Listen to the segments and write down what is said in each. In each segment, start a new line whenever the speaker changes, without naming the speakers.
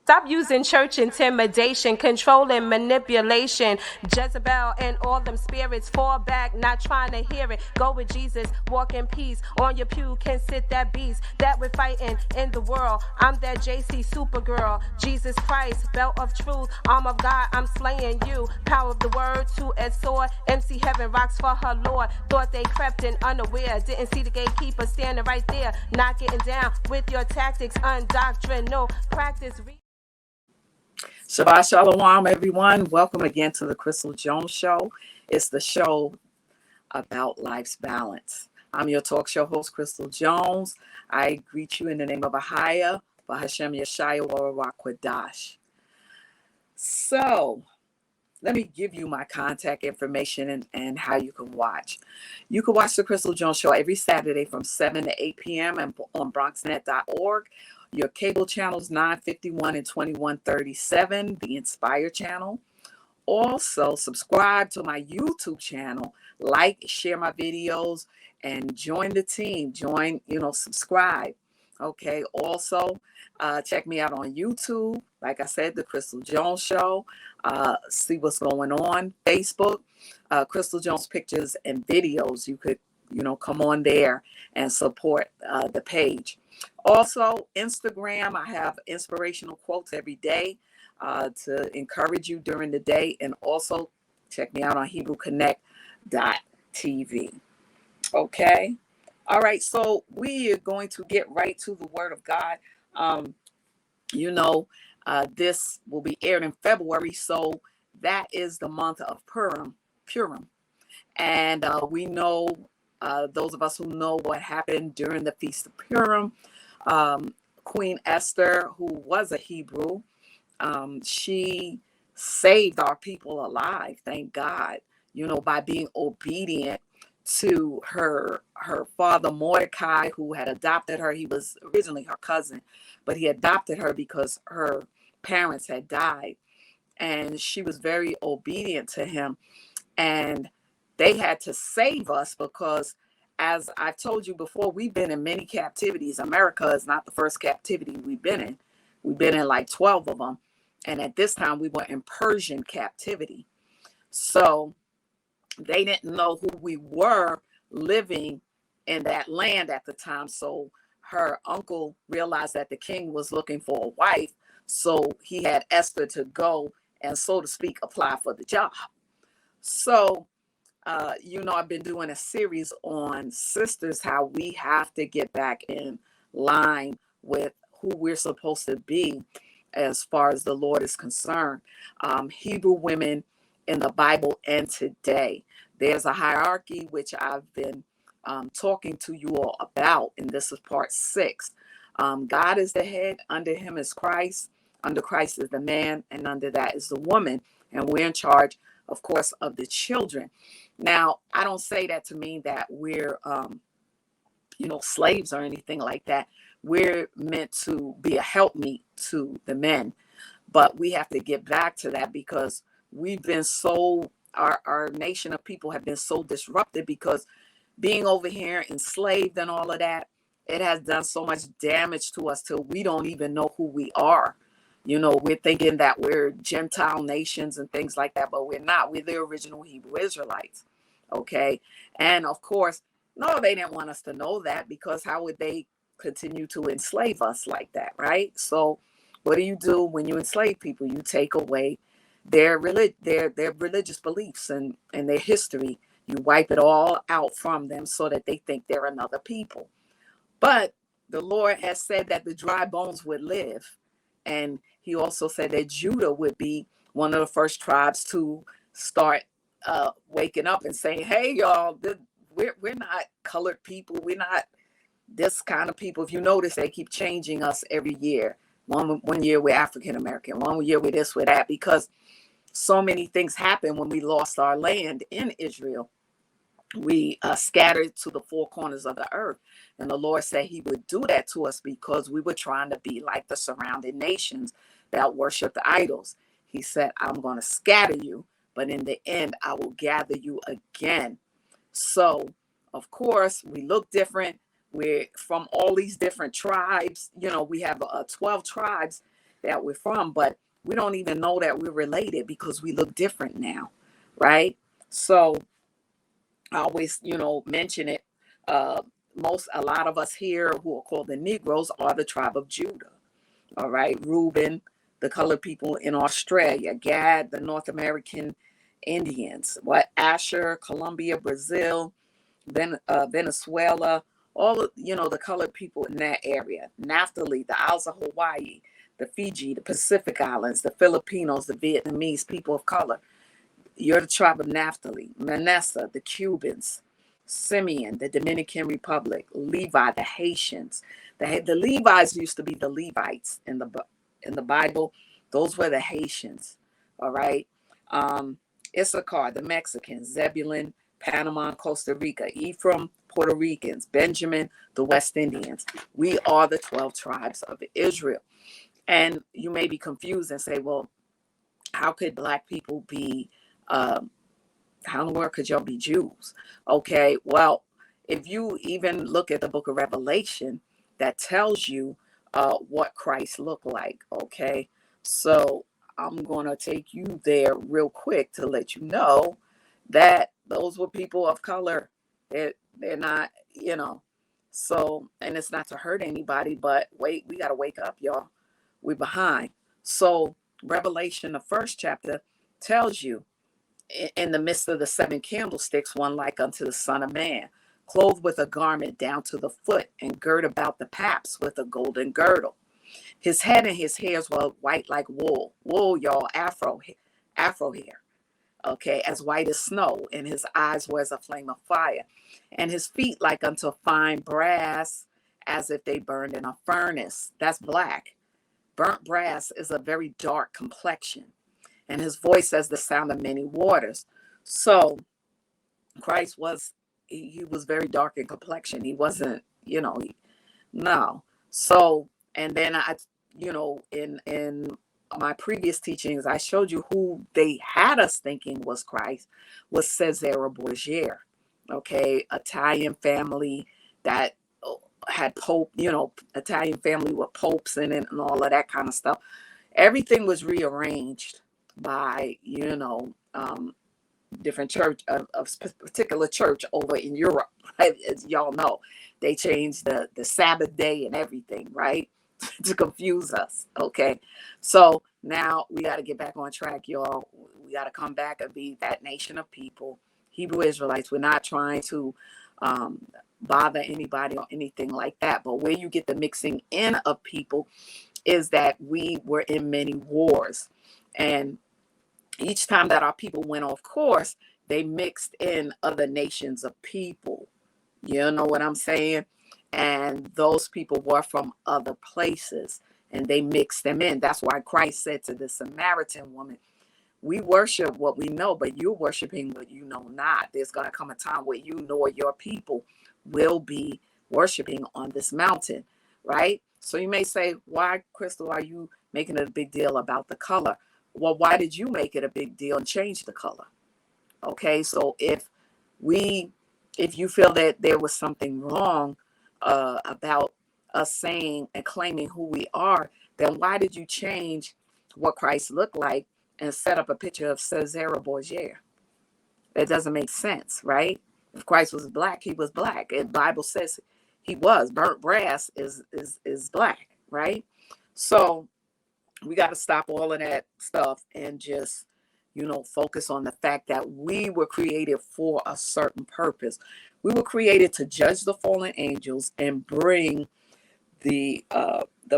Stop using church intimidation, control and manipulation. Jezebel and all them spirits fall back, not trying to hear it. Go with Jesus, walk in peace. On your pew can sit that beast that we're fighting in the world. I'm that JC Supergirl, Jesus Christ, belt of truth, arm of God, I'm slaying you. Power of the word, two-edged sword. MC Heaven rocks for her Lord. Thought they crept in unaware, didn't see the gatekeeper standing right there. Not getting down with your tactics, undoctrinal practice.
Shabbat Shalom, everyone. Welcome again to the Crystal Jones Show. It's the show about life's balance. I'm your talk show host, Crystal Jones. I greet you in the name of Ahaya, Bahashem Yeshaya Warakwadash. So, let me give you my contact information and how you can watch. You can watch the Crystal Jones Show every Saturday from 7 to 8 p.m. and on bronxnet.org. Your cable channels 951 and 2137, the Inspire channel. Also, subscribe to my YouTube channel, like, share my videos, and join the team. Subscribe. Okay. Also, check me out on YouTube. Like I said, the Crystal Jones Show. See what's going on. Facebook, Crystal Jones Pictures and Videos. You could, come on there and support the page. Also, Instagram, I have inspirational quotes every day to encourage you during the day. And also, check me out on HebrewConnect.tv. Okay. All right. So we are going to get right to the Word of God. This will be aired in February. So that is the month of Purim. And we know, those of us who know what happened during the Feast of Purim, Queen Esther, who was a Hebrew, she saved our people alive, thank God, by being obedient to her father Mordecai, who had adopted her. He was originally her cousin, but he adopted her because her parents had died. And she was very obedient to him. And they had to save us because, as I've told you before, we've been in many captivities. America is not the first captivity we've been in. We've been in like 12 of them. And at this time, we were in Persian captivity. So they didn't know who we were living in that land at the time. So her uncle realized that the king was looking for a wife. So he had Esther to go and, so to speak, apply for the job. So I've been doing a series on sisters, how we have to get back in line with who we're supposed to be as far as the Lord is concerned. Hebrew women in the Bible and today. There's a hierarchy, which I've been talking to you all about, and this is part 6. God is the head, under him is Christ, under Christ is the man, and under that is the woman. And we're in charge, of course, of the children. Now, I don't say that to mean that we're, slaves or anything like that. We're meant to be a helpmeet to the men. But we have to get back to that because we've been our nation of people have been so disrupted because being over here enslaved and all of that, it has done so much damage to us till we don't even know who we are. We're thinking that we're Gentile nations and things like that, but we're not. We're the original Hebrew Israelites. Okay. And of course, no, they didn't want us to know that because how would they continue to enslave us like that? Right. So what do you do when you enslave people? You take away their religious beliefs and their history. You wipe it all out from them so that they think they're another people. But the Lord has said that the dry bones would live. And he also said that Judah would be one of the first tribes to start waking up and saying, hey, y'all, we're not colored people. We're not this kind of people. If you notice, they keep changing us every year. One year we're African American. One year we're this, we're that, because so many things happened when we lost our land in Israel. We scattered to the four corners of the earth. And the Lord said he would do that to us because we were trying to be like the surrounding nations that worship the idols. He said, I'm going to scatter you, but in the end, I will gather you again. So, of course, we look different. We're from all these different tribes. We have 12 tribes that we're from, but we don't even know that we're related because we look different now, right? So I always, mention it. Uh, a lot of us here who are called the Negroes are the tribe of Judah. All right, Reuben, the colored people in Australia, Gad, the North American Indians, Asher, Colombia, Brazil, Venezuela, all of, the colored people in that area. Naphtali, the Isles of Hawaii, the Fiji, the Pacific Islands, the Filipinos, the Vietnamese people of color. You're the tribe of Naphtali. Manasseh, the Cubans. Simeon, the Dominican Republic. Levi, the Haitians. The Levites used to be the Levites in the Bible. Those were the Haitians. All right. Issachar, the Mexicans. Zebulun, Panama, Costa Rica. Ephraim, Puerto Ricans. Benjamin, the West Indians. We are the 12 tribes of Israel. And you may be confused and say, well, how could Black people be, how in the world could y'all be Jews? Okay, well, if you even look at the book of Revelation, that tells you what Christ looked like. Okay, so I'm going to take you there real quick to let you know that those were people of color. They're not, so, and it's not to hurt anybody, but wait, we got to wake up, y'all. We're behind. So Revelation, the first chapter, tells you in the midst of the seven candlesticks, one like unto the Son of Man, clothed with a garment down to the foot, and girt about the paps with a golden girdle. His head and his hairs were white like wool. Wool, y'all, afro hair. Okay, as white as snow, and his eyes were as a flame of fire, and his feet like unto fine brass, as if they burned in a furnace. That's black. Burnt brass is a very dark complexion, and his voice as the sound of many waters. So Christ he was very dark in complexion. He wasn't, no. So, and then in my previous teachings, I showed you who they had us thinking was Christ, was Cesare Borgia. Okay, Italian family that had Pope, Italian family with popes in it and all of that kind of stuff. Everything was rearranged by, different church, a particular church over in Europe, right? As y'all know, they changed the Sabbath day and everything, right? To confuse us. Okay. So now we got to get back on track, y'all. We got to come back and be that nation of people, Hebrew Israelites. We're not trying to bother anybody or anything like that. But where you get the mixing in of people is that we were in many wars. And each time that our people went off course, they mixed in other nations of people. You know what I'm saying? And those people were from other places and they mixed them in. That's why Christ said to the Samaritan woman, we worship what we know, but you're worshiping what you know not. There's going to come a time where you nor your people will be worshiping on this mountain, right? So you may say, why, Crystal, are you making a big deal about the color? Well, why did you make it a big deal and change the color? Okay, so if you feel that there was something wrong about us saying and claiming who we are, then why did you change what Christ looked like and set up a picture of Cesare Borgia? That doesn't make sense, right? If Christ was black, he was black. And the Bible says he was. Burnt brass is black, right? So we got to stop all of that stuff and just, focus on the fact that we were created for a certain purpose. We were created to judge the fallen angels and bring the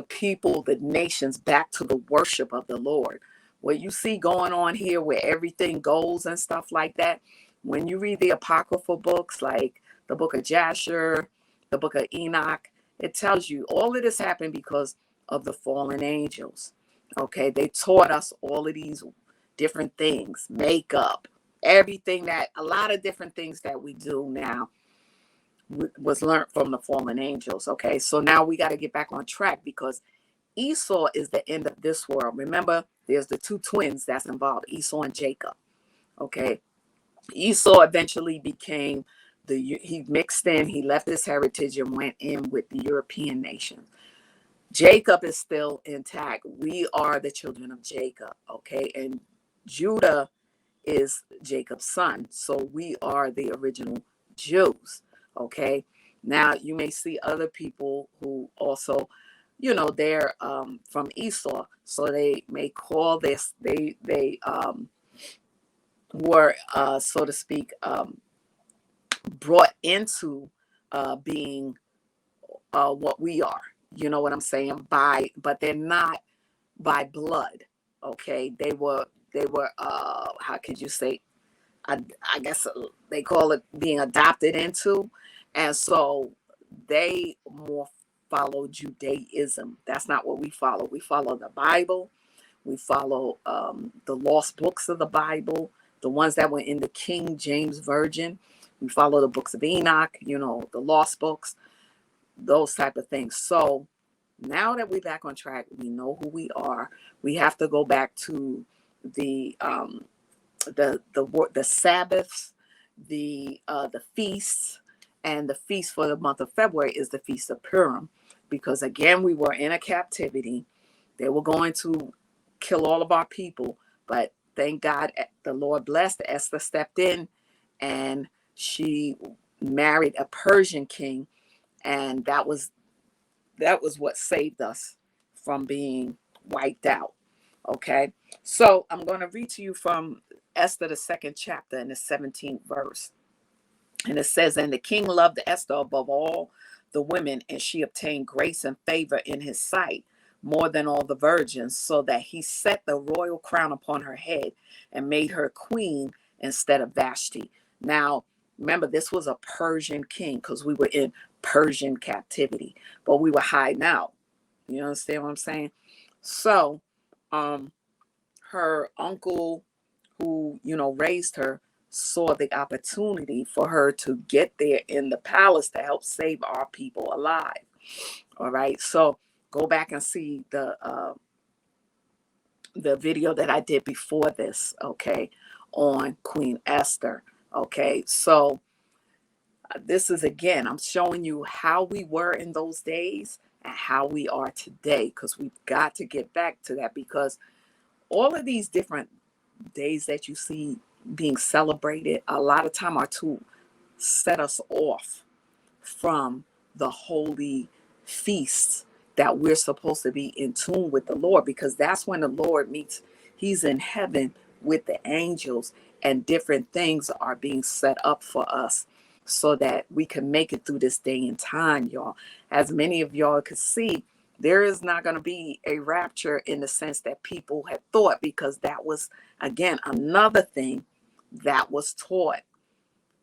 people, the nations back to the worship of the Lord. What you see going on here where everything goes and stuff like that, when you read the apocryphal books like the book of Jasher, the book of Enoch, it tells you all of this happened because of the fallen angels. Okay, they taught us all of these different things, makeup, everything, that a lot of different things that we do now was learned from the fallen angels. Okay, so now we got to get back on track because Esau is the end of this world. Remember, there's the two twins that's involved, Esau and Jacob. Okay, Esau eventually became he mixed in, he left his heritage and went in with the European nations. Jacob is still intact. We are the children of Jacob, okay? And Judah is Jacob's son. So we are the original Jews, okay? Now, you may see other people who also, they're from Esau. So they may call this, they were, so to speak, brought into being what we are. You know what I'm saying? But they're not by blood. Okay, they were how could you say? I guess they call it being adopted into, and so they more follow Judaism. That's not what we follow. We follow the Bible. We follow the lost books of the Bible, the ones that were in the King James Version. We follow the books of Enoch, the lost books, those type of things. So now that we're back on track, we know who we are. We have to go back to the Sabbaths, the feasts, and the feast for the month of February is the Feast of Purim, because again we were in a captivity. They were going to kill all of our people, but thank God the Lord blessed. Esther stepped in, and she married a Persian king, and that was what saved us from being wiped out. Okay, so I'm going to read to you from Esther, the second chapter, in the 17th verse. And it says, and the king loved Esther above all the women, and she obtained grace and favor in his sight more than all the virgins, so that he set the royal crown upon her head and made her queen instead of Vashti. Now, remember, this was a Persian king, because we were in Persian captivity, but we were hiding out. You understand what I'm saying? So, her uncle, who raised her, saw the opportunity for her to get there in the palace to help save our people alive. All right, so go back and see the video that I did before this, okay, on Queen Esther. Okay, so this is, again, I'm showing you how we were in those days and how we are today, because we've got to get back to that, because all of these different days that you see being celebrated a lot of time are to set us off from the holy feasts that we're supposed to be in tune with the Lord, because that's when the Lord meets. He's in heaven with the angels, and different things are being set up for us so that we can make it through this day and time, y'all. As many of y'all could see, there is not going to be a rapture in the sense that people had thought, because that was, again, another thing that was taught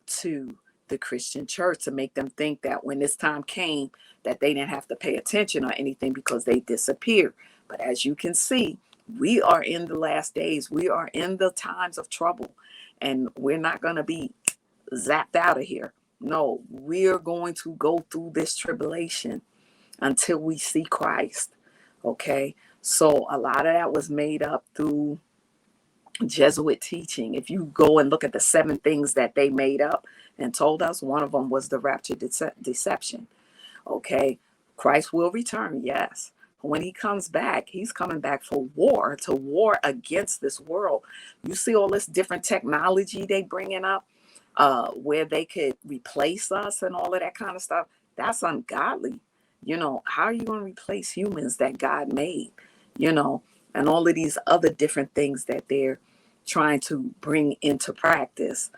to the Christian church, to make them think that when this time came, that they didn't have to pay attention or anything because they disappeared. But as you can see, we are in the last days. We are in the times of trouble, and we're not going to be zapped out of here. No, we're going to go through this tribulation until we see Christ. Okay, so a lot of that was made up through Jesuit teaching. If you go and look at the 7 things that they made up and told us, one of them was the rapture deception. Okay, Christ will return, yes. When he comes back, he's coming back for war, to war against this world. You see all this different technology they bringing up, where they could replace us and all of that kind of stuff. That's ungodly. How are you going to replace humans that God made? And all of these other different things that they're trying to bring into practice.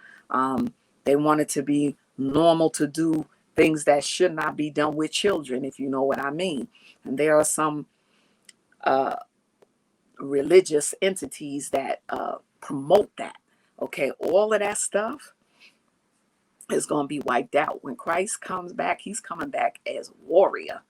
They want it to be normal to do things that should not be done with children, if you know what I mean. And there are some religious entities that promote that. Okay, all of that stuff is going to be wiped out. When Christ comes back, he's coming back as warrior.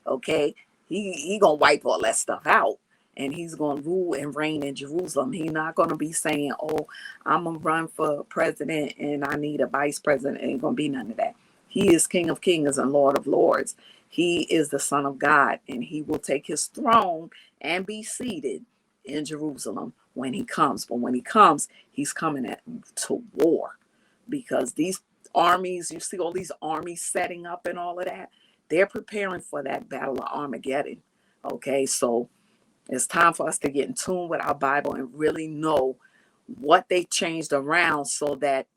Okay, he gonna wipe all that stuff out, and he's gonna rule and reign in Jerusalem. He's not gonna be saying, oh, I'm gonna run for president and I need a vice president. Ain't gonna be none of that. He is King of Kings and Lord of Lords. He is the Son of God, and he will take his throne and be seated in Jerusalem when he comes. But when he comes, he's coming to war, because these armies, you see all these armies setting up and all of that, They're preparing for that battle of Armageddon. Okay, so it's time for us to get in tune with our Bible and really know what they changed around, so that,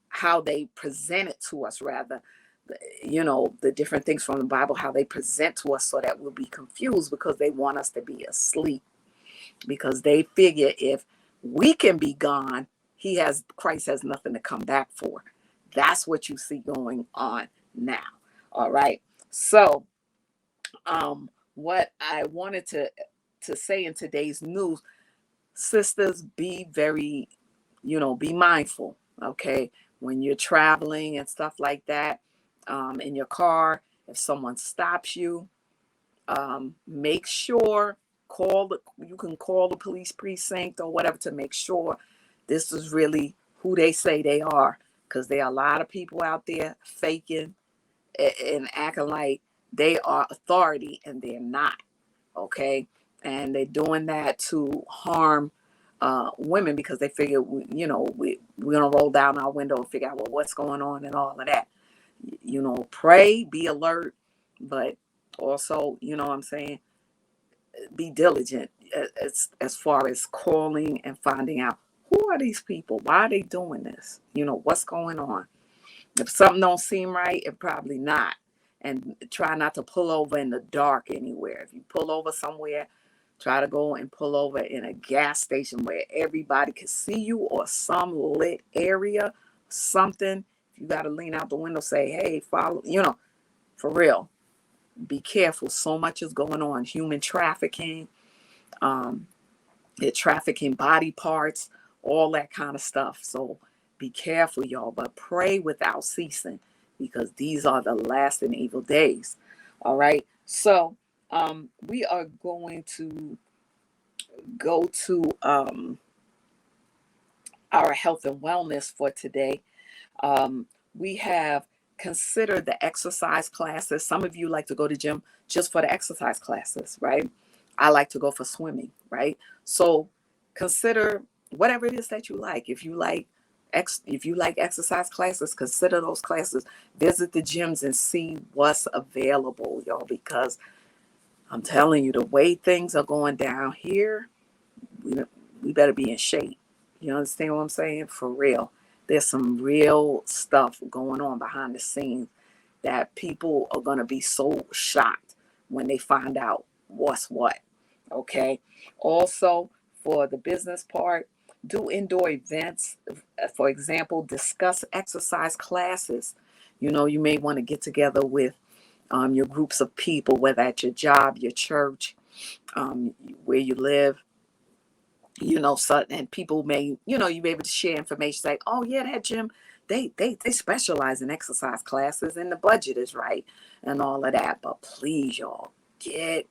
how they present it to us, rather, the different things from the Bible, how they present to us, so that we'll be confused, because they want us to be asleep, because they figure if we can be gone, Christ has nothing to come back for. That's what you see going on now. All right. So, what I wanted to say in today's news, sisters, be very, be mindful. Okay, when you're traveling and stuff like that, in your car, if someone stops you, make sure you can call the police precinct or whatever to make sure this is really who they say they are, because there are a lot of people out there faking and acting like they are authority, and they're not. Okay, and they're doing that to harm women, because they figure we're gonna roll down our window and figure out, well, what's going on and all of that. Pray, be alert, but also, what I'm saying, be diligent as far as calling and finding out, who are these people, why are they doing this, what's going on. If something don't seem right, it probably not. And try not to pull over in the dark anywhere. If you pull over somewhere, try to go and pull over in a gas station where everybody can see you, or some lit area, something. If you got to lean out the window, say, hey, follow, for real. Be careful. So much is going on. Human trafficking, they're trafficking body parts, all that kind of stuff. So be careful, y'all, but pray without ceasing, because these are the last and evil days. All right. So we are going to go to our health and wellness for today. We have considered the exercise classes. Some of you like to go to gym just for the exercise classes, right? I like to go for swimming, right? So consider whatever it is that you like. If you like exercise classes, consider those classes. Visit the gyms and see what's available, y'all, because I'm telling you, the way things are going down here, we better be in shape. You understand what I'm saying? For real. There's some real stuff going on behind the scenes that people are going to be so shocked when they find out what's what. Okay. Also, for the business part, do indoor events. For example, discuss exercise classes. You may want to get together with your groups of people, whether at your job, your church, where you live. So, and people may, you be able to share information like, oh yeah, that gym, they specialize in exercise classes and the budget is right and all of that. But please, y'all, get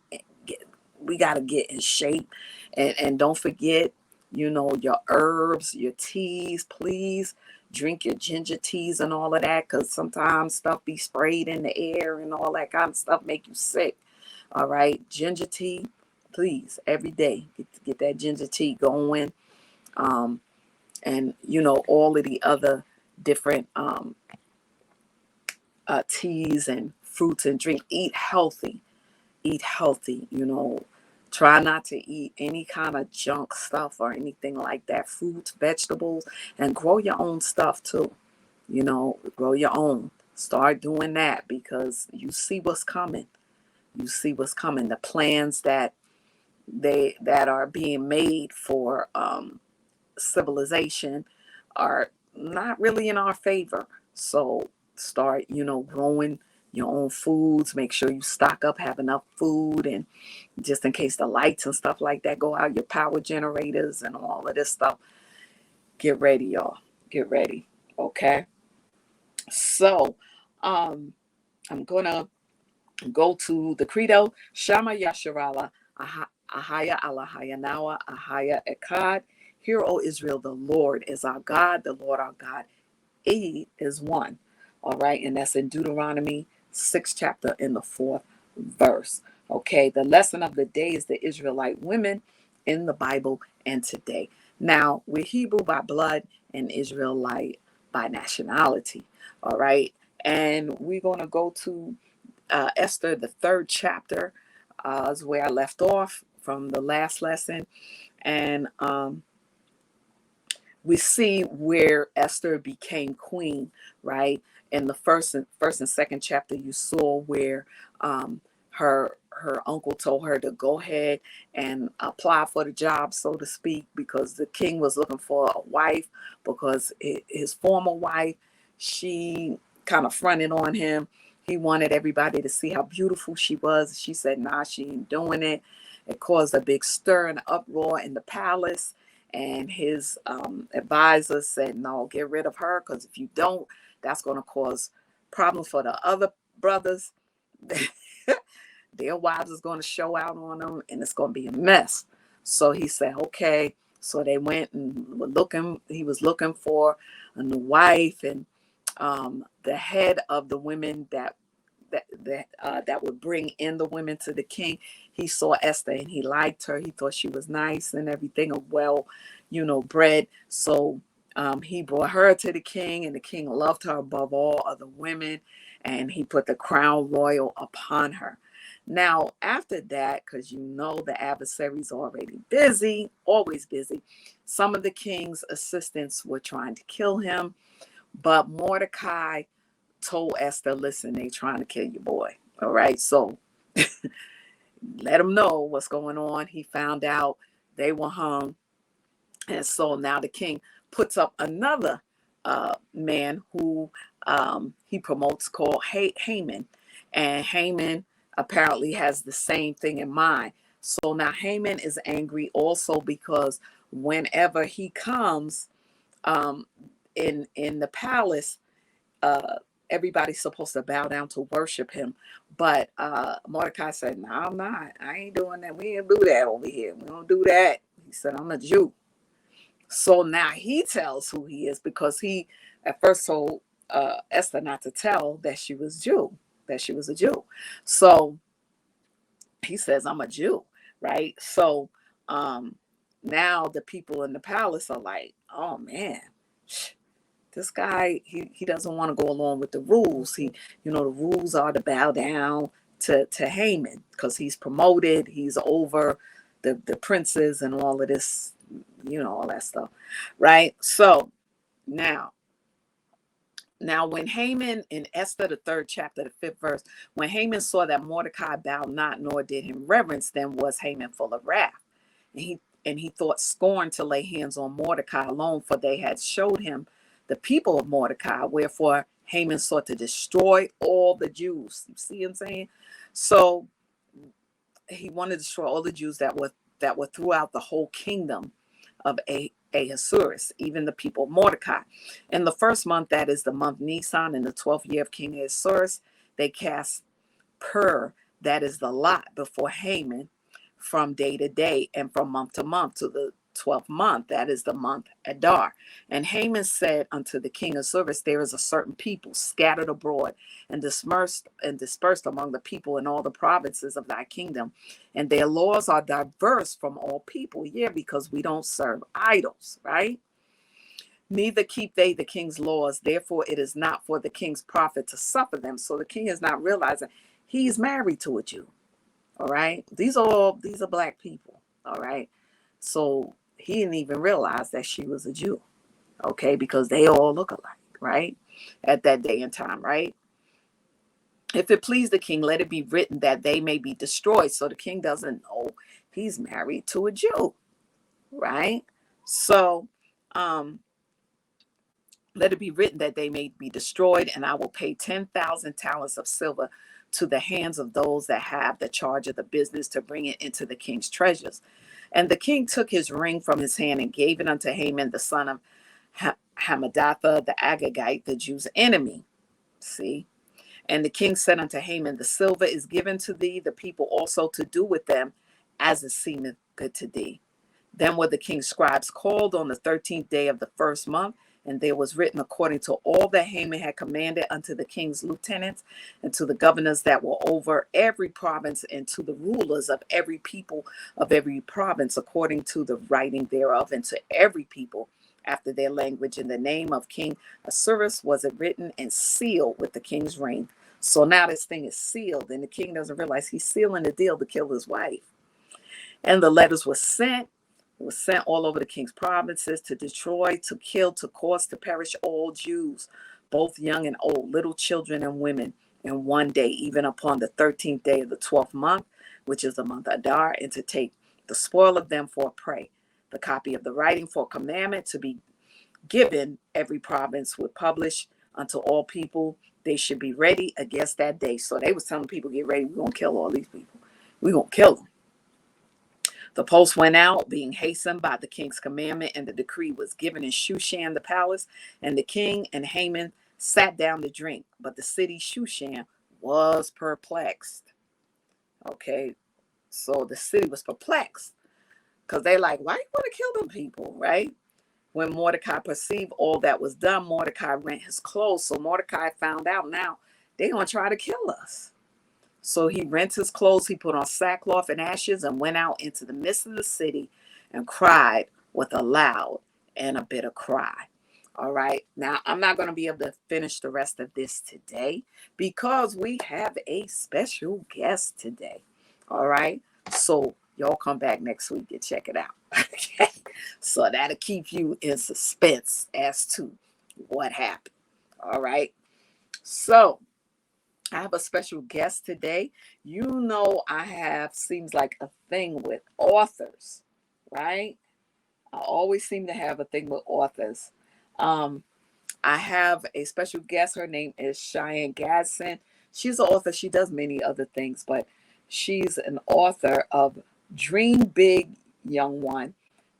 we got to get in shape, and don't forget, your herbs, your teas. Please drink your ginger teas and all of that, because sometimes stuff be sprayed in the air and all that kind of stuff make you sick. All right, ginger tea, please, every day get that ginger tea going. And all of the other different teas and fruits and drink. Eat healthy. Try not to eat any kind of junk stuff or anything like that. Fruits, vegetables, and grow your own stuff too. Grow your own. Start doing that, because you see what's coming. The plans that are being made for civilization are not really in our favor. So start, growing your own foods. Make sure you stock up, have enough food, and just in case the lights and stuff like that go out, your power generators and all of this stuff. Get ready, y'all. Get ready. Okay. So I'm gonna go to the credo. Shama Yasharala Ahaya Alahaya Nawa Ahaya Ekad. Hear, O Israel, the Lord is our God, the Lord our God. He is one. All right. And that's in Deuteronomy 6th chapter in the 4th verse. Okay. The lesson of the day is the Israelite women in the Bible and today. Now, we're Hebrew by blood and Israelite by nationality. All right. And we're going to go to Esther, the third chapter, is where I left off from the last lesson. And we see where Esther became queen, right? In the first and second chapter, you saw where her uncle told her to go ahead and apply for the job, so to speak, because the king was looking for a wife, because his former wife, she kind of fronted on him. He wanted everybody to see how beautiful she was. She said, nah, she ain't doing it. It caused a big stir and uproar in the palace. And his advisor said, no, get rid of her, because if you don't, that's going to cause problems for the other brothers. Their wives is going to show out on them, and it's going to be a mess. So he said, okay. So they went and were looking. He was looking for a new wife, and the head of the women that would bring in the women to the king, he saw Esther and he liked her. He thought she was nice and everything, well, bred. So he brought her to the king, and the king loved her above all other women, and he put the crown royal upon her. Now, after that, because the adversary's already busy, always busy, some of the king's assistants were trying to kill him, but Mordecai told Esther, listen, they trying to kill your boy. All right. So let him know what's going on. He found out they were hung. And so now the king puts up another man who he promotes, called Haman. And Haman apparently has the same thing in mind. So now Haman is angry also because whenever he comes in the palace, everybody's supposed to bow down to worship him. But Mordecai said, no, I'm not. I ain't doing that. We ain't do that over here. We don't do that. He said, I'm a Jew. So now he tells who he is, because he at first told Esther not to tell that she was a Jew. So he says, I'm a Jew, right? So now the people in the palace are like, oh man, this guy, he doesn't want to go along with the rules. The rules are to bow down to Haman, because he's promoted, he's over the princes and all of this, all that stuff, right? So now when Haman, in Esther, the third chapter, the fifth verse, when Haman saw that Mordecai bowed not, nor did him reverence, then was Haman full of wrath. And he thought scorn to lay hands on Mordecai alone, for they had showed him the people of Mordecai, wherefore Haman sought to destroy all the Jews. You see what I'm saying? So he wanted to destroy all the Jews that were throughout the whole kingdom of Ahasuerus, even the people of Mordecai. In the first month, that is the month Nisan, in the 12th year of King Ahasuerus, they cast pur, that is the lot, before Haman, from day to day and from month to month, to the 12th month, that is the month Adar. And Haman said unto the king of Ahasuerus, there is a certain people scattered abroad and dispersed among the people in all the provinces of thy kingdom, and their laws are diverse from all people. Yeah, because we don't serve idols, right? Neither keep they the king's laws. Therefore, it is not for the king's profit to suffer them. So the king is not realizing he's married to a Jew. All right. These are black people. All right. So he didn't even realize that she was a Jew. Okay. Because they all look alike. Right. At that day and time. Right. If it please the king, let it be written that they may be destroyed. So the king doesn't know he's married to a Jew. Right. So, let it be written that they may be destroyed, and I will pay 10,000 talents of silver to the hands of those that have the charge of the business, to bring it into the king's treasures. And the king took his ring from his hand and gave it unto Haman, the son of Hammedatha, the Agagite, the Jews' enemy. See? And the king said unto Haman, the silver is given to thee, the people also to do with them as it seemeth good to thee. Then were the king's scribes called on the 13th day of the first month, and there was written according to all that Haman had commanded unto the king's lieutenants, and to the governors that were over every province, and to the rulers of every people of every province, according to the writing thereof, and to every people after their language. In the name of King Ahasuerus was it written and sealed with the king's ring. So now this thing is sealed, and the king doesn't realize he's sealing the deal to kill his wife. And the letters were sent. It was sent all over the king's provinces to destroy, to kill, to cause to perish all Jews, both young and old, little children and women, in one day, even upon the 13th day of the 12th month, which is the month Adar, and to take the spoil of them for a prey. The copy of the writing for commandment to be given every province would publish unto all people. They should be ready against that day. So they was telling people, get ready. We're going to kill all these people. We're going to kill them. The post went out, being hastened by the king's commandment, and the decree was given in Shushan the palace. And the king and Haman sat down to drink. But the city Shushan was perplexed. Okay, so the city was perplexed because they like, why you want to kill them people, right? When Mordecai perceived all that was done, Mordecai rent his clothes. So Mordecai found out now they're going to try to kill us. So he rent his clothes, he put on sackcloth and ashes and went out into the midst of the city and cried with a loud and a bitter cry. All right. Now, I'm not going to be able to finish the rest of this today because we have a special guest today. All right. So y'all come back next week and check it out. Okay. So that'll keep you in suspense as to what happened. All right. So I have a special guest today. You know, I have, seems like a thing with authors, right? I always seem to have a thing with authors. I have a special guest. Her name is Cheyenne Gadsden. She's an author. She does many other things, but she's an author of Dream Big, Young One.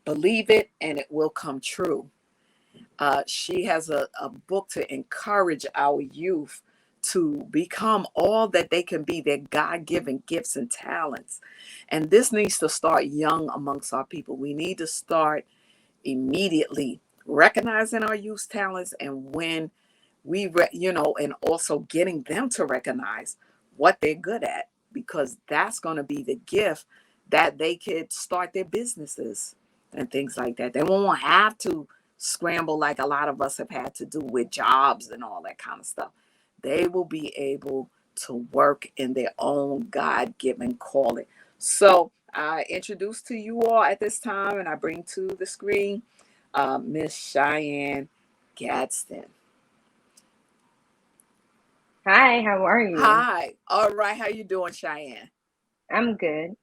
Believe it and it will come true. She has a book to encourage our youth to become all that they can be, their God-given gifts and talents. And this needs to start young amongst our people. We need to start immediately recognizing our youth's talents, and when and also getting them to recognize what they're good at, because that's going to be the gift that they could start their businesses and things like that. They won't have to scramble like a lot of us have had to do with jobs and all that kind of stuff. They will be able to work in their own God-given calling. So I introduce to you all at this time, and I bring to the screen Miss Cheyenne Gadsden.
Hi, how are you?
Hi. All right. How you doing, Cheyenne?
I'm good.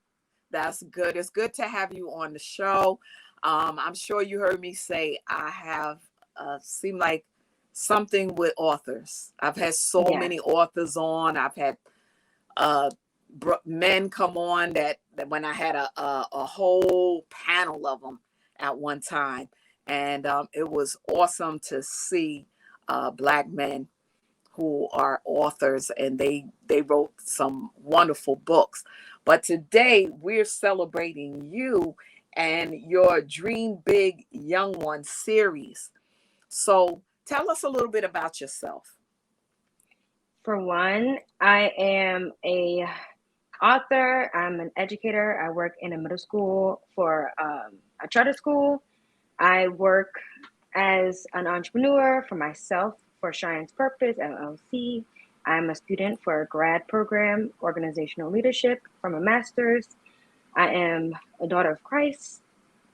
That's good. It's good to have you on the show. I'm sure you heard me say I have seemed like something with authors. I've had so many authors on. I've had men come on that when I had a whole panel of them at one time. And it was awesome to see Black men who are authors, and they wrote some wonderful books. But today we're celebrating you and your Dream Big Young One series. So tell us a little bit about yourself.
For one, I am a author. I'm an educator. I work in a middle school for a charter school. I work as an entrepreneur for myself for Cheyenne's Purpose, LLC. I'm a student for a grad program, organizational leadership from a master's. I am a daughter of Christ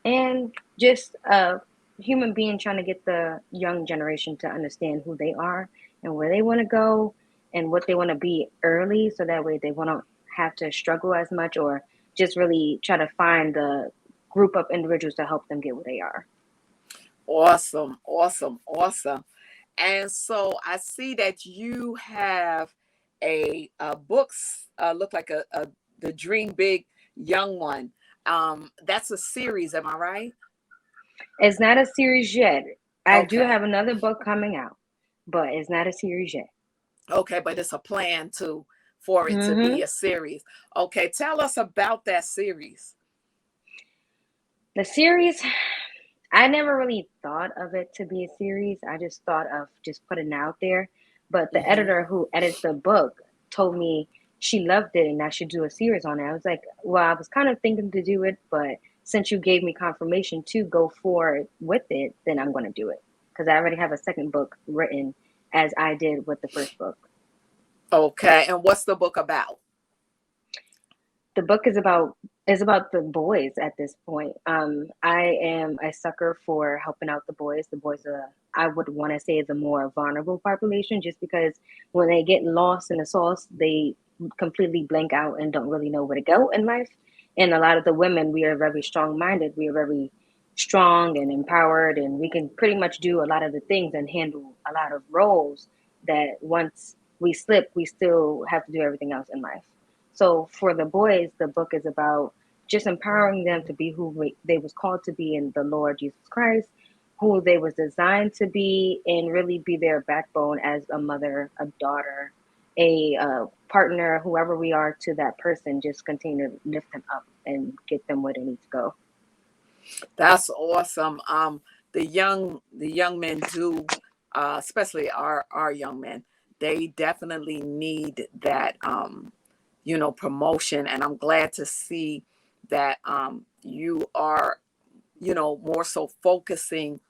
and just a human being trying to get the young generation to understand who they are and where they want to go and what they want to be early, so that way they won't have to struggle as much, or just really try to find the group of individuals to help them get where they are.
Awesome, awesome, awesome. And so I see that you have a books look like the Dream Big Young One. That's a series, am I right?
It's not a series yet. I do
Okay.
have another book coming out, but it's not a series yet.
Okay, but it's a plan for it to be a series. Okay, tell us about that series.
The series, I never really thought of it to be a series. I just thought of just putting it out there. But the editor who edits the book told me she loved it and I should do a series on it. I was like, well, I was kind of thinking to do it, but since you gave me confirmation to go forward with it, then I'm going to do it. Because I already have a second book written as I did with the first book.
Okay, and what's the book about?
The book is about the boys at this point. I am a sucker for helping out the boys. The boys are, I would want to say, the more vulnerable population, just because when they get lost in the sauce, they completely blank out and don't really know where to go in life. And a lot of the women, we are very strong minded. We are very strong and empowered, and we can pretty much do a lot of the things and handle a lot of roles that once we slip, we still have to do everything else in life. So for the boys, the book is about just empowering them to be who they was called to be in the Lord Jesus Christ, who they was designed to be, and really be their backbone as a mother, a daughter, a partner, whoever we are to that person. Just continue to lift them up and get them where they need to go.
That's awesome. The young men do, especially our young men, they definitely need that, promotion. And I'm glad to see that you are, more so focusing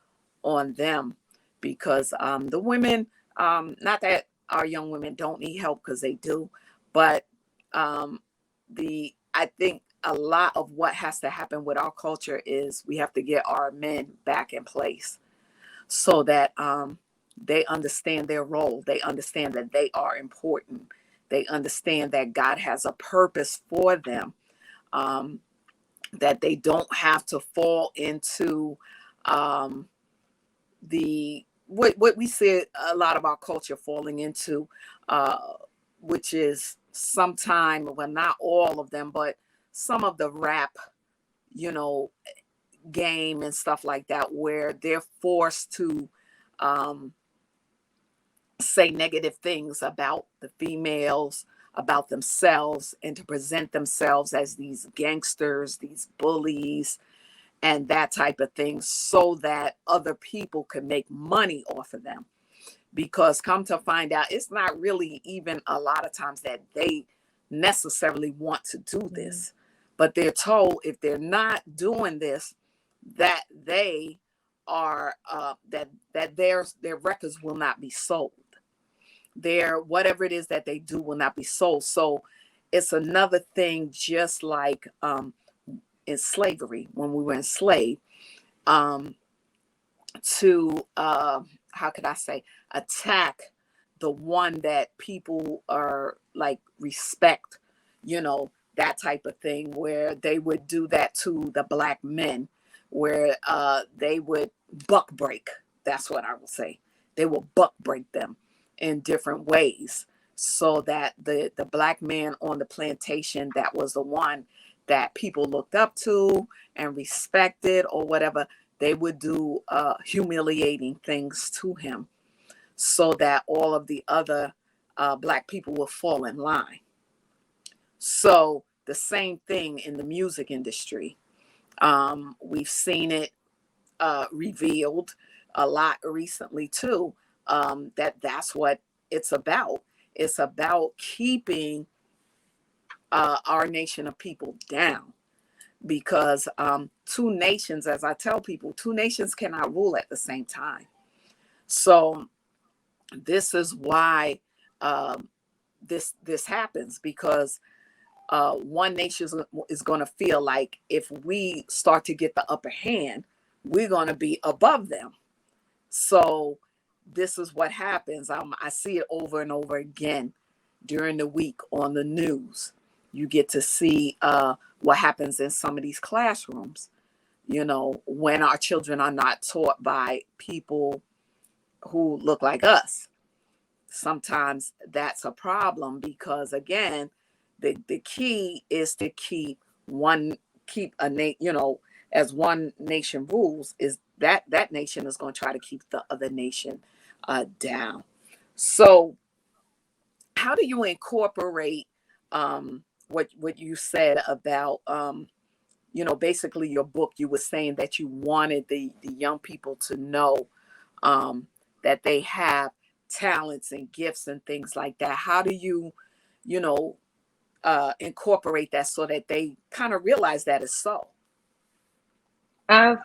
on them, because the women, not that our young women don't need help, because they do, but um, the I think a lot of what has to happen with our culture is we have to get our men back in place, so that they understand their role. They understand that they are important. They understand that God has a purpose for them. Um, that they don't have to fall into um, the what we see a lot of our culture falling into, uh, which is sometime, well, not all of them, but some of the rap, you know, game and stuff like that, where they're forced to um, say negative things about the females, about themselves, and to present themselves as these gangsters, these bullies, and that type of thing, so that other people can make money off of them. Because come to find out, it's not really even a lot of times that they necessarily want to do
Mm.
this, but they're told if they're not doing this, that they are that their records will not be sold. Their whatever it is that they do will not be sold. So it's another thing, just like in slavery, when we were enslaved, um, to how could I say, attack the one that people are like respect, you know, that type of thing, where they would do that to the black men, where they would buck break. That's what I will say. They will buck break them in different ways, so that the black man on the plantation, that was the one that people looked up to and respected or whatever, they would do humiliating things to him, so that all of the other black people will fall in line. So the same thing in the music industry. We've seen it revealed a lot recently too. That's what it's about. It's about keeping our nation of people down, because two nations, as I tell people, two nations cannot rule at the same time. So this is why this happens, because one nation is going to feel like if we start to get the upper hand, we're going to be above them. So this is what happens. I see it over and over again during the week on the news. You get to see what happens in some of these classrooms, when our children are not taught by people who look like us. Sometimes that's a problem, because again, the key is to keep as one nation rules, is that nation is going to try to keep the other nation down. So how do you incorporate what you said about basically your book? You were saying that you wanted the young people to know um, that they have talents and gifts and things like that. How do you know, incorporate that so that they kind of realize that is so?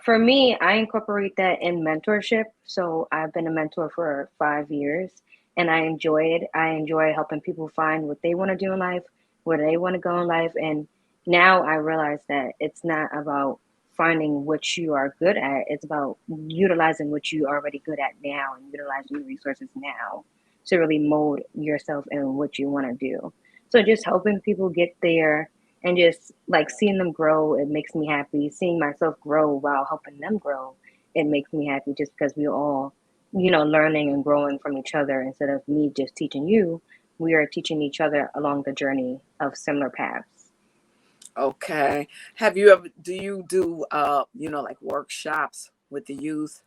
For me, I incorporate that in mentorship. So I've been a mentor for 5 years, and I enjoy it. I enjoy helping people find what they want to do in life, where they want to go in life. And now I realize that it's not about finding what you are good at. It's about utilizing what you are already good at now and utilizing your resources now to really mold yourself and what you want to do. So just helping people get there and just like seeing them grow, it makes me happy. Seeing myself grow while helping them grow, it makes me happy just because we're all, learning and growing from each other instead of me just teaching you. We are teaching each other along the journey of similar paths.
Okay. Have you ever, do you do, like workshops with the youth,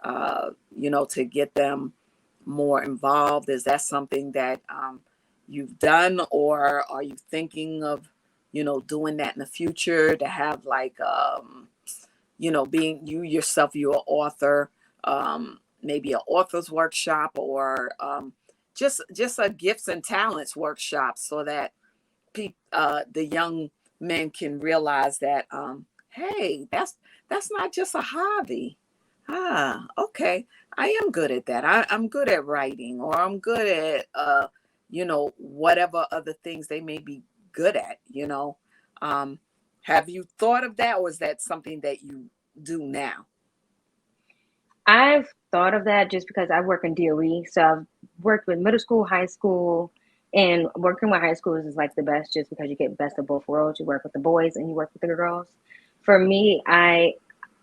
to get them more involved? Is that something that you've done, or are you thinking of, doing that in the future to have like, being you yourself, you're an author, maybe an author's workshop, or just a gifts and talents workshop, so that the young men can realize that, hey, that's not just a hobby. Okay, I am good at that. I'm good at writing, or I'm good at whatever other things they may be good at. um have you thought of that, or is that something that you do now?
I've thought of that just because I work in DOE. So I've worked with middle school, high school, and working with high schools is like the best just because you get best of both worlds. You work with the boys and you work with the girls. For me, I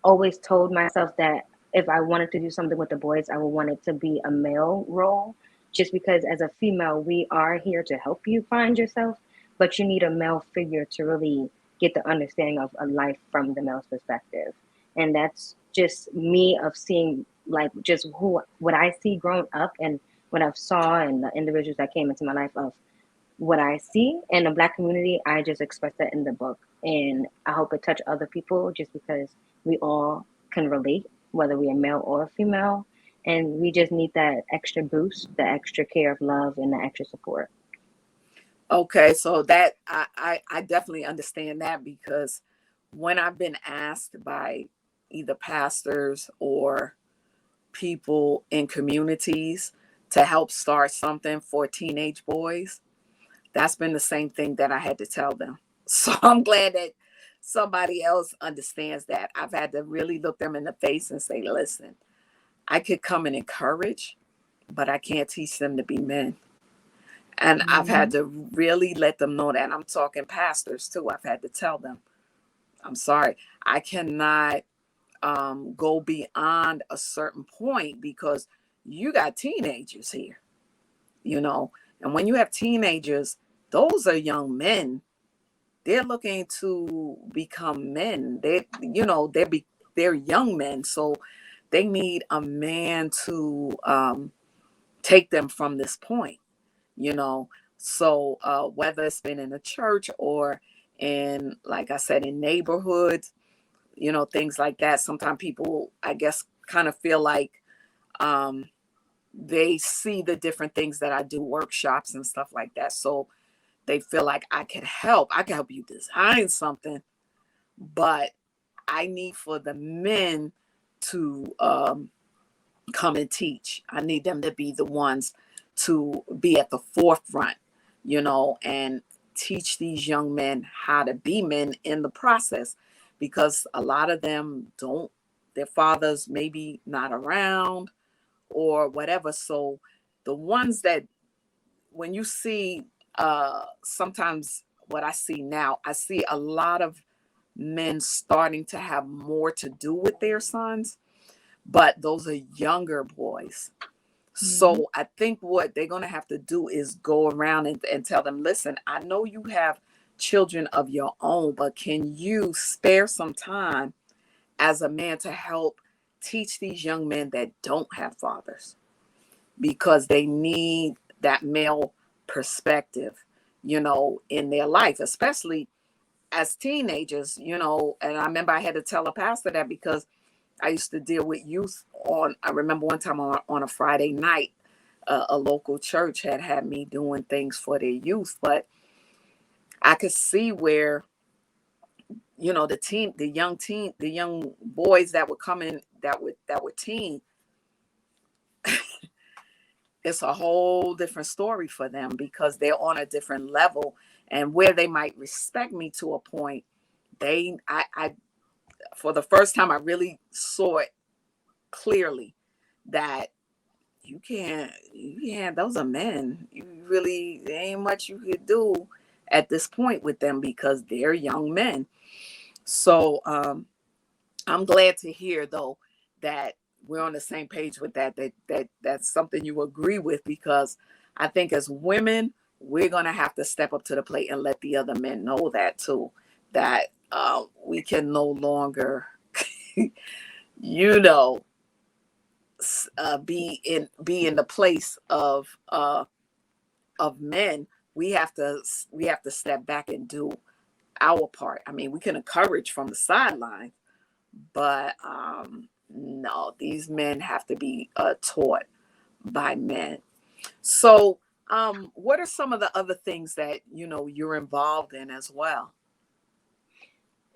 always told myself that if I wanted to do something with the boys, I would want it to be a male role, just because as a female, we are here to help you find yourself, but you need a male figure to really get the understanding of a life from the male's perspective. And that's just me of seeing like just who what I see growing up and what I've saw and the individuals that came into my life of what I see in the black community. I just express that in the book, and I hope it touch other people just because we all can relate, whether we are male or female, and we just need that extra boost, the extra care of love, and the extra support.
Okay, so that I definitely understand that, because when I've been asked by either pastors or people in communities to help start something for teenage boys, that's been the same thing that I had to tell them. So I'm glad that somebody else understands that. I've had to really look them in the face and say, listen, I could come and encourage, but I can't teach them to be men. And I've had
Hmm.
to really let them know that. I'm talking pastors too. I've had to tell them, I'm sorry, I cannot go beyond a certain point, because you got teenagers here, you know. And when you have teenagers, those are young men. They're looking to become men. They're young men, so they need a man to take them from this point, you know. So whether it's been in a church or in, like I said, in neighborhoods, things like that. Sometimes people, I guess, kind of feel like um, they see the different things that I do, workshops and stuff like that. So they feel like I can help. I can help you design something, but I need for the men to come and teach. I need them to be the ones to be at the forefront, and teach these young men how to be men in the process, because a lot of them don't, their fathers maybe not around or whatever. So the ones that, when you see, sometimes what I see now, I see a lot of men starting to have more to do with their sons, but those are younger boys.
Hmm.
So I think what they're going to have to do is go around and tell them, listen, I know you have children of your own, but can you spare some time as a man to help teach these young men that don't have fathers? Because they need that male perspective, in their life, especially as teenagers, And I remember I had to tell a pastor that, because I used to deal with youth I remember one time on a Friday night, a local church had me doing things for their youth, but I could see where, the young boys that would come in, that were teen, it's a whole different story for them because they're on a different level, and where they might respect me to a point, I for the first time I really saw it clearly that you can't, those are men. You really, there ain't much you could do at this point with them because they're young men. So I'm glad to hear though that we're on the same page with that's something you agree with, because I think as women we're gonna have to step up to the plate and let the other men know that too, that we can no longer you know be in the place of men. We have to step back and do our part. I mean, we can encourage from the sideline, but no, these men have to be taught by men. So what are some of the other things that you're involved in as well?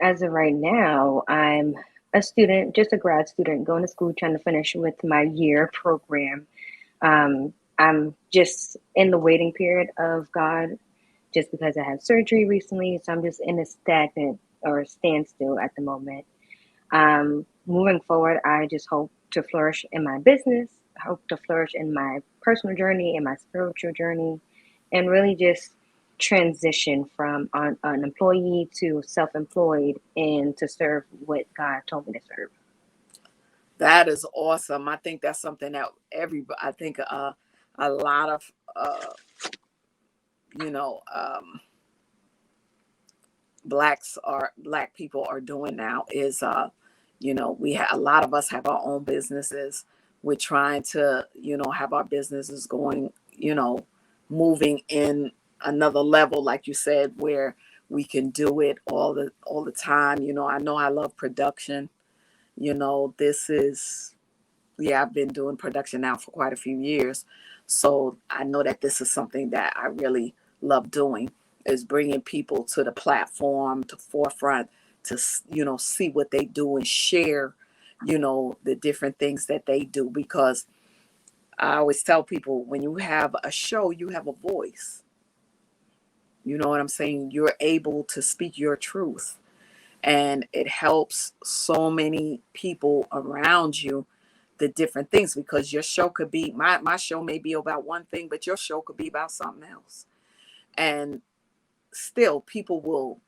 As of right now, I'm a student, just a grad student, going to school, trying to finish with my year program. I'm just in the waiting period of God, just because I had surgery recently. So I'm just in a stagnant or standstill at the moment. Moving forward, I just hope to flourish in my business, hope to flourish in my personal journey, in my spiritual journey, and really just transition from an employee to self-employed and to serve what God told me to serve.
That is awesome. I think that's something that I think a lot of you know black people are doing now is we have a lot of us have our own businesses. We're trying to have our businesses going, moving in another level, like you said, where we can do it all the time. I know I love production. This is yeah, I've been doing production now for quite a few years. So I know that this is something that I really love doing, is bringing people to the platform, to forefront, to, see what they do and share, the different things that they do. Because I always tell people, when you have a show, you have a voice. You know what I'm saying? You're able to speak your truth, and it helps so many people around you, the different things, because your show could be my show may be about one thing, but your show could be about something else, and still people will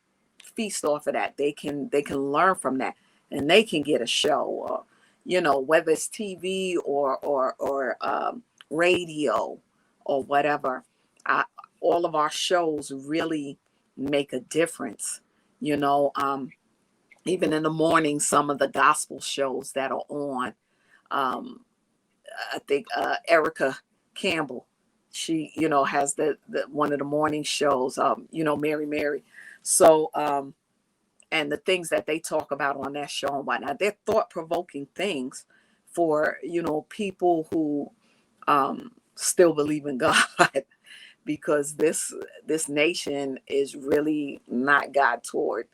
feast off of that. They can learn from that, and they can get a show, or whether it's TV or radio or whatever. I, all of our shows really make a difference, you know um even in the morning, some of the gospel shows that are on. um I think Erica Campbell, she has the one of the morning shows, Mary. So and the things that they talk about on that show and whatnot, they're thought-provoking things for people who still believe in God, because this nation is really not God toward.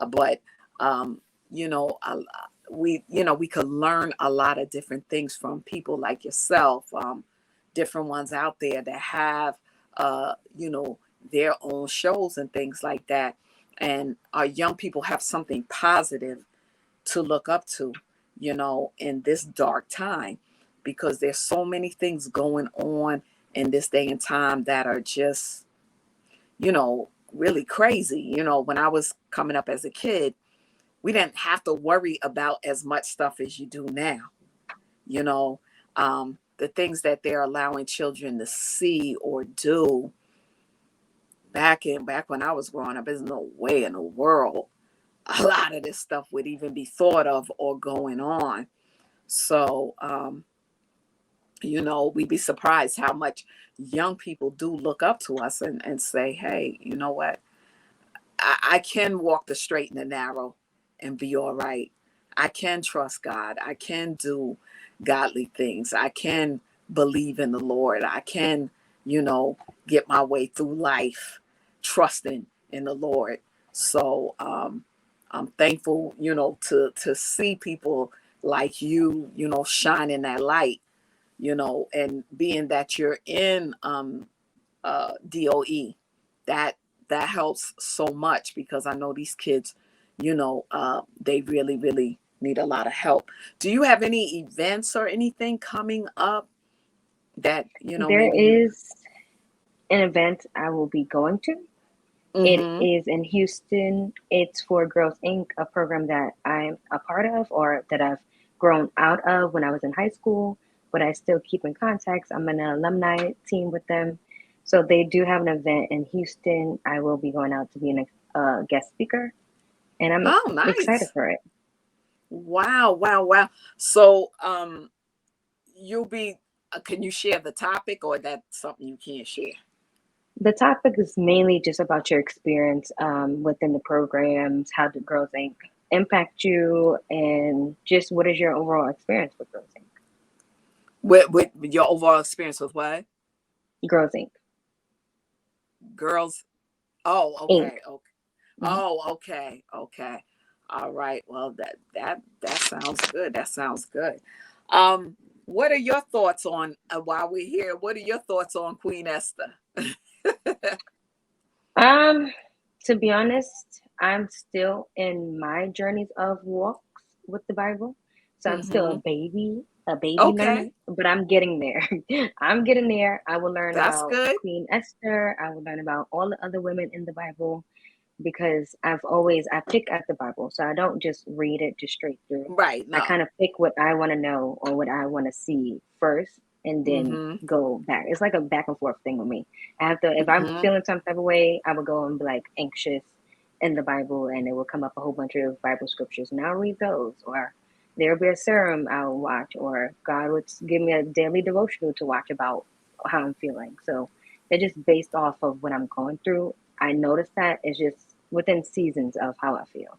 But you know I, we could learn a lot of different things from people like yourself, different ones out there that have uh you know their own shows and things like that, and our young people have something positive to look up to, in this dark time, because there's so many things going on in this day and time that are just really crazy. When I was coming up as a kid, we didn't have to worry about as much stuff as you do now. You know, the things that they're allowing children to see or do back when I was growing up, there's no way in the world a lot of this stuff would even be thought of or going on. So, we'd be surprised how much young people do look up to us and say, hey, you know what? I can walk the straight and the narrow and be all right. I can trust God. I can do godly things. I can believe in the Lord. I can, get my way through life trusting in the Lord. So I'm thankful, to see people like you, shining that light, and being that you're in DOE, that helps so much, because I know these kids, they really, really need a lot of help. Do you have any events or anything coming up that,
There
maybe you...
is an event I will be going to. It
Mm-hmm.
is in Houston. It's for Girls Inc., a program that I'm a part of, or that I've grown out of when I was in high school, but I still keep in contact. I'm in an alumni team with them. So they do have an event in Houston. I will be going out to be a guest speaker, and I'm
Oh,
excited
nice.
for it.
Wow, wow, wow. So, you'll be, can you share the topic, or that's something you can't share?
The topic is mainly just about your experience within the programs. How did Girls Inc. impact you, and just what is your overall experience with Girls Inc.?
With your overall experience with what?
Girls Inc.
Girls. Oh,
Inc.
okay. Okay.
Mhm.
Oh, okay. Okay. All right. Well, that sounds good. That sounds good. Um, what are your thoughts on, while we're here? What are your thoughts on Queen Esther?
Um, to be honest, I'm still in my journeys of walks with the Bible. So I'm still
Mm-hmm.
a baby learner,
Okay,
but I'm getting there. I'm getting there. I will learn
that's
about
good.
Queen Esther. I will learn about all the other women in the Bible, because I pick at the Bible. So I don't just read it just straight through.
Right.
I
No.
kind of pick what I want to know or what I want to see first, and then
Mm-hmm.
go back. It's like a back and forth thing with me. I have to, if I'm
Mm-hmm.
feeling some type of way, I would go and be like anxious in the Bible, and it will come up a whole bunch of Bible scriptures, and I'll read those. Or there'll be a serum I'll watch, or God would give me a daily devotional to watch about how I'm feeling. So they're just based off of what I'm going through. I notice that it's just within seasons of how I feel.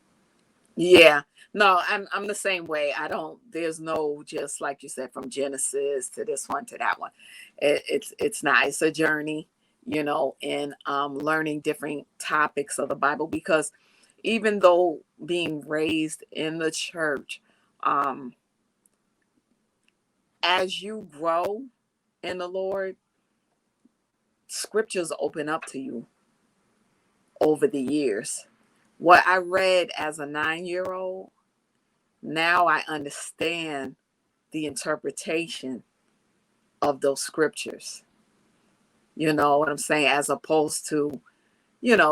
Yeah. No, I'm the same way. I don't, there's no, just like you said, from Genesis to this one to that one. It's not, it's a journey, in learning different topics of the Bible, because even though being raised in the church, um, as you grow in the Lord, scriptures open up to you over the years. What I read as a 9-year old, now I understand the interpretation of those scriptures. You know what I'm saying? As opposed to,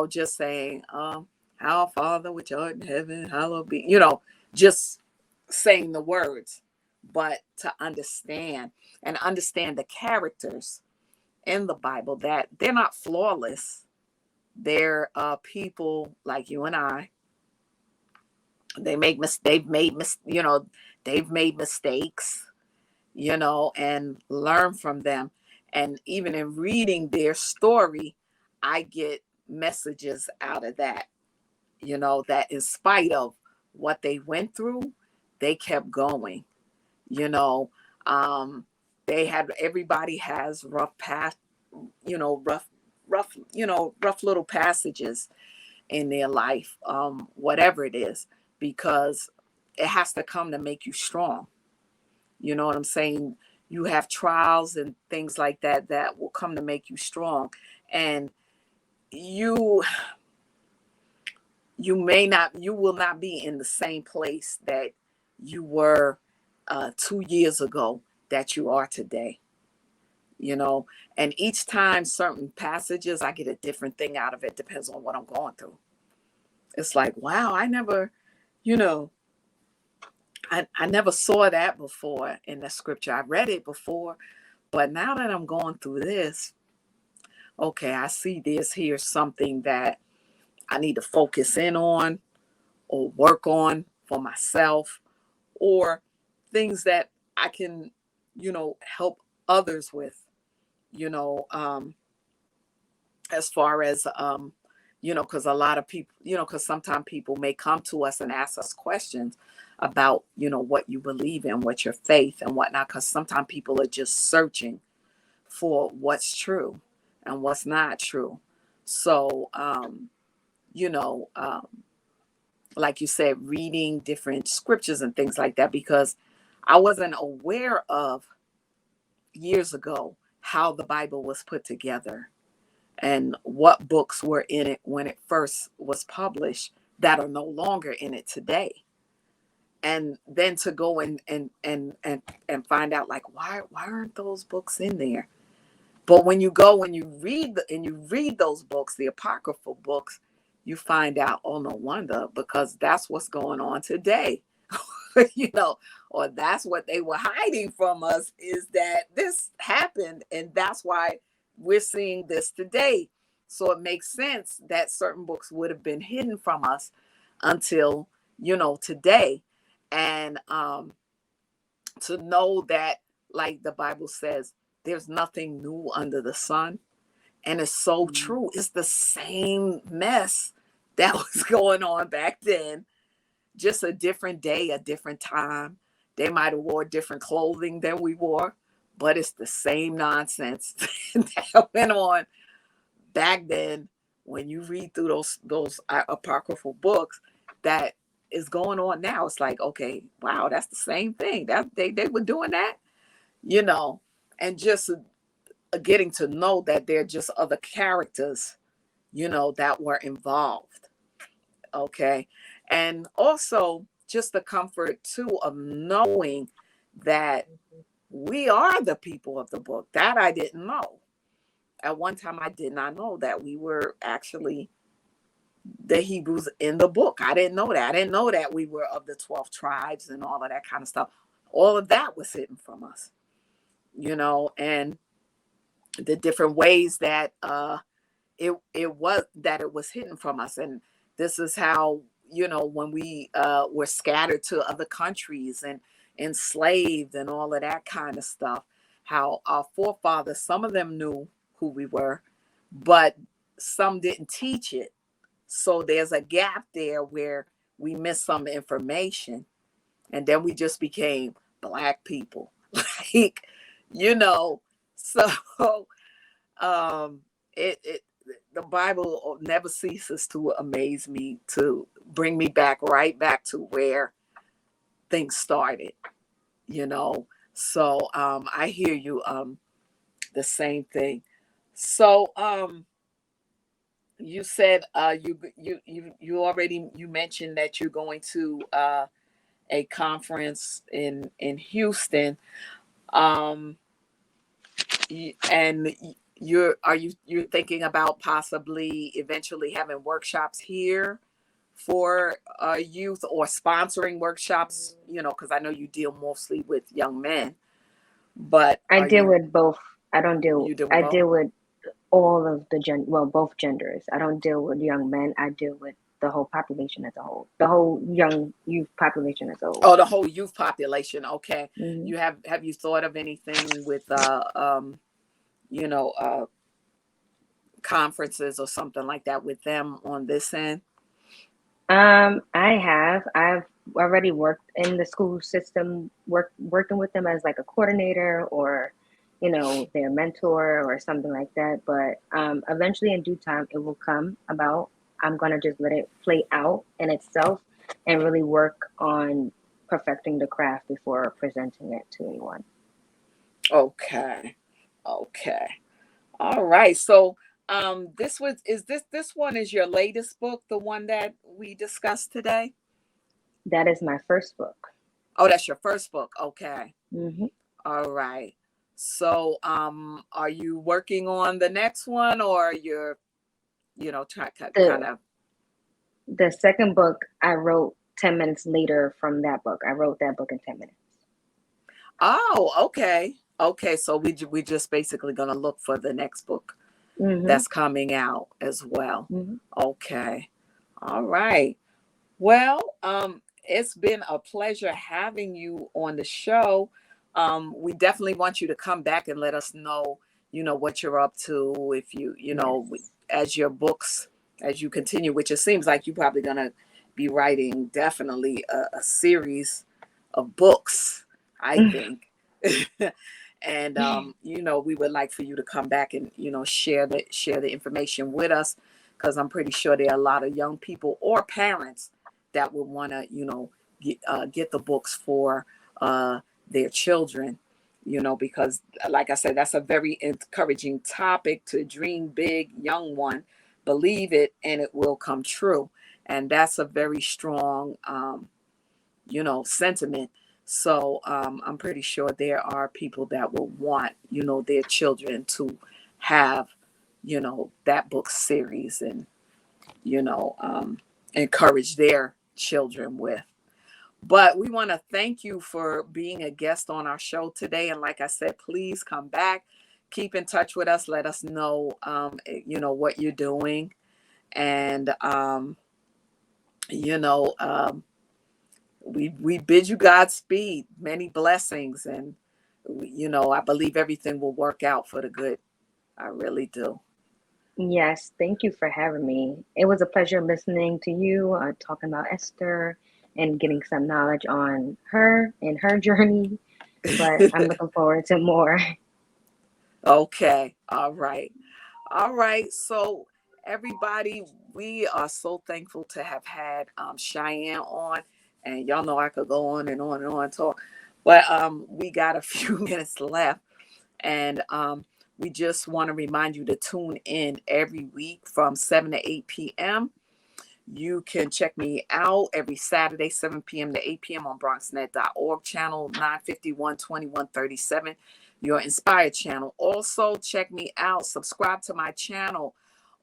just saying, our Father which art in heaven, hallowed be, just saying the words, but to understand and understand the characters in the Bible, that they're not flawless. They're people like you and I. They make they've made mistakes, and learn from them. And even in reading their story, I get messages out of that, that in spite of what they went through, they kept going, you know. Um, everybody has rough path, rough little passages in their life, whatever it is, because it has to come to make you strong. You know what I'm saying? You have trials and things like that that will come to make you strong. And you you will not be in the same place that you were 2 years ago that you are today. You know, and each time certain passages, I get a different thing out of it. Depends on what I'm going through. It's like, wow, you know, I never saw that before in the scripture. I read it before, but now that I'm going through this, okay, I see this here, something that I need to focus in on or work on for myself, or things that I can, help others with, you know, um, as far as, because a lot of people, because sometimes people may come to us and ask us questions about, what you believe in, what your faith and whatnot, because sometimes people are just searching for what's true and what's not true. So, you know, um, like you said, reading different scriptures and things like that, because I wasn't aware of years ago how the Bible was put together and what books were in it when it first was published that are no longer in it today. And then to go and find out, like, why aren't those books in there? But when you go and you read those books, the apocryphal books, you find out, oh, no wonder, because that's what's going on today. You know, or that's what they were hiding from us, is that this happened, and that's why we're seeing this today. So it makes sense that certain books would have been hidden from us until, you know, today. And to know that, like the Bible says, there's nothing new under the sun. And it's so true. It's the same mess that was going on back then, just a different day, a different time. They might have wore different clothing than we wore, but it's the same nonsense that went on back then. When you read through those apocryphal books, that is going on now. It's like, okay, wow, that's the same thing. That they were doing that, you know, and just getting to know that they're just other characters, you know, that were involved. Okay. And also just the comfort too of knowing that we are the people of the book. That I didn't know. At one time, I did not know that we were actually the Hebrews in the book. I didn't know that. I didn't know that we were of the 12 tribes and all of that kind of stuff. All of that was hidden from us, you know, and the different ways that it was hidden from us. And this is how, you know, when we were scattered to other countries and enslaved and all of that kind of stuff, how our forefathers, some of them knew who we were, but some didn't teach it. So there's a gap there where we missed some information, and then we just became Black people. Like, you know, so it the Bible never ceases to amaze me, to bring me right back to where things started, you know. So I hear you, the same thing. So you said you already mentioned that you're going to a conference in Houston, and you're thinking about possibly eventually having workshops here for youth, or sponsoring workshops, you know, because I know you deal mostly with young men, but
I deal with both. I
both?
deal with all of the both genders. I don't deal with young men. I deal with the whole population as a whole, the whole young youth population as a whole.
Oh, the whole youth population. Okay.
Mm-hmm.
You have you thought of anything with you know, conferences or something like that with them on this end?
I've already worked in the school system, working with them as like a coordinator, or, you know, their mentor or something like that. But eventually, in due time, it will come about. I'm gonna just let it play out in itself and really work on perfecting the craft before presenting it to anyone.
Okay. Okay. All right. So this one is your latest book, the one that we discussed today?
That is my first book.
Oh, that's your first book. Okay.
Mm-hmm.
All right. So are you working on the next one, or you're, you know, kind of?
The second book I wrote 10 minutes later from that book. I wrote that book in 10 minutes.
Oh, okay. Okay, so we just basically gonna look for the next book
Mm-hmm.
that's coming out as well.
Mm-hmm.
Okay. All right. Well, it's been a pleasure having you on the show. We definitely want you to come back and let us know, you know, what you're up to. If you know, as your books, as you continue, which it seems like you're probably gonna be writing definitely a series of books, I think. And you know, we would like for you to come back and, you know, share the information with us, because I'm pretty sure there are a lot of young people or parents that would want to, you know, get the books for their children. because like I said, that's a very encouraging topic to dream big, young one, believe it, and it will come true. And that's a very strong, sentiment. So I'm pretty sure there are people that will want, their children to have, that book series and, encourage their children with. But we want to thank you for being a guest on our show today. And like I said, please come back, keep in touch with us. Let us know, what you're doing. And, we bid you Godspeed, many blessings. And, I believe everything will work out for the good. I really do.
Yes, thank you for having me. It was a pleasure listening to you, talking about Esther and getting some knowledge on her and her journey. But I'm looking forward to more.
Okay. All right. All right. So, everybody, we are so thankful to have had Cheyenne on. And y'all know I could go on and on and on and talk. But we got a few minutes left. And we just want to remind you to tune in every week from 7 to 8 p.m. You can check me out every Saturday, 7 p.m. to 8 p.m. on bronxnet.org, channel 951 2137, your Inspired channel. Also, check me out. Subscribe to my channel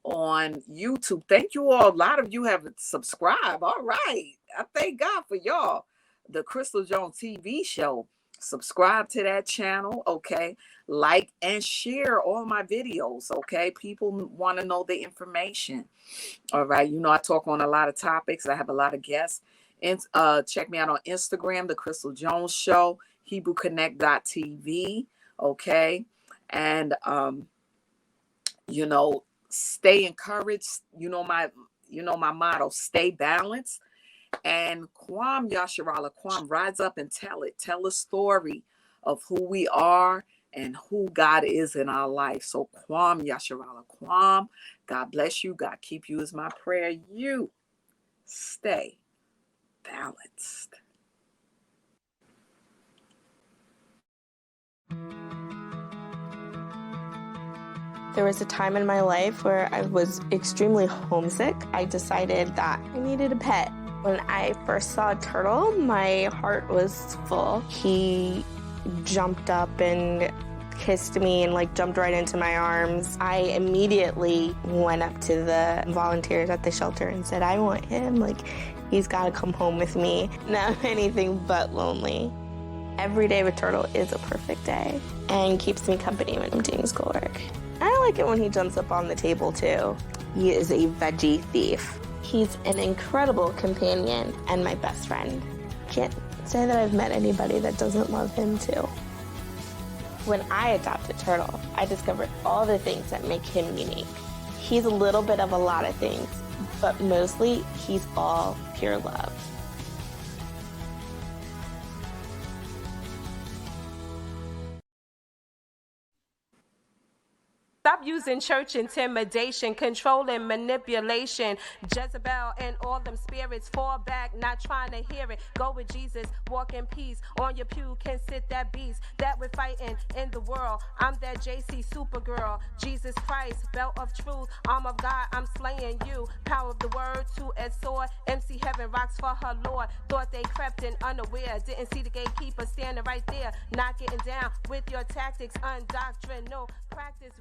on YouTube. Thank you all. A lot of you have subscribed. All right. I thank God for y'all. The Crystal Jones TV show. Subscribe to that channel, okay? Like and share all my videos, okay? People want to know the information. All right. I talk on a lot of topics. I have a lot of guests. And check me out on Instagram, The Crystal Jones Show, HebrewConnect.tv, okay? And, stay encouraged. My motto, stay balanced. And Kwam Yasharala, Kwam, rise up and tell it. Tell a story of who we are and who God is in our life. So Kwam Yasharala, Kwam, God bless you. God keep you is my prayer. You stay balanced.
There was a time in my life where I was extremely homesick. I decided that I needed a pet. When I first saw a turtle, my heart was full. He jumped up and kissed me and jumped right into my arms. I immediately went up to the volunteers at the shelter and said, I want him. He's got to come home with me. Now I'm anything but lonely. Every day with Turtle is a perfect day and keeps me company when I'm doing schoolwork. I like it when he jumps up on the table too. He is a veggie thief. He's an incredible companion and my best friend. Can't say that I've met anybody that doesn't love him too. When I adopted Turtle, I discovered all the things that make him unique. He's a little bit of a lot of things, but mostly he's all pure love.
Stop using church intimidation, control and manipulation. Jezebel and all them spirits fall back, not trying to hear it. Go with Jesus, walk in peace. On your pew can sit that beast that we're fighting in the world. I'm that JC Supergirl, Jesus Christ, belt of truth, arm of God, I'm slaying you. Power of the word, two-edged sword. MC Heaven rocks for her Lord. Thought they crept in unaware, didn't see the gatekeeper standing right there. Not getting down with your tactics, undoctrinal practice.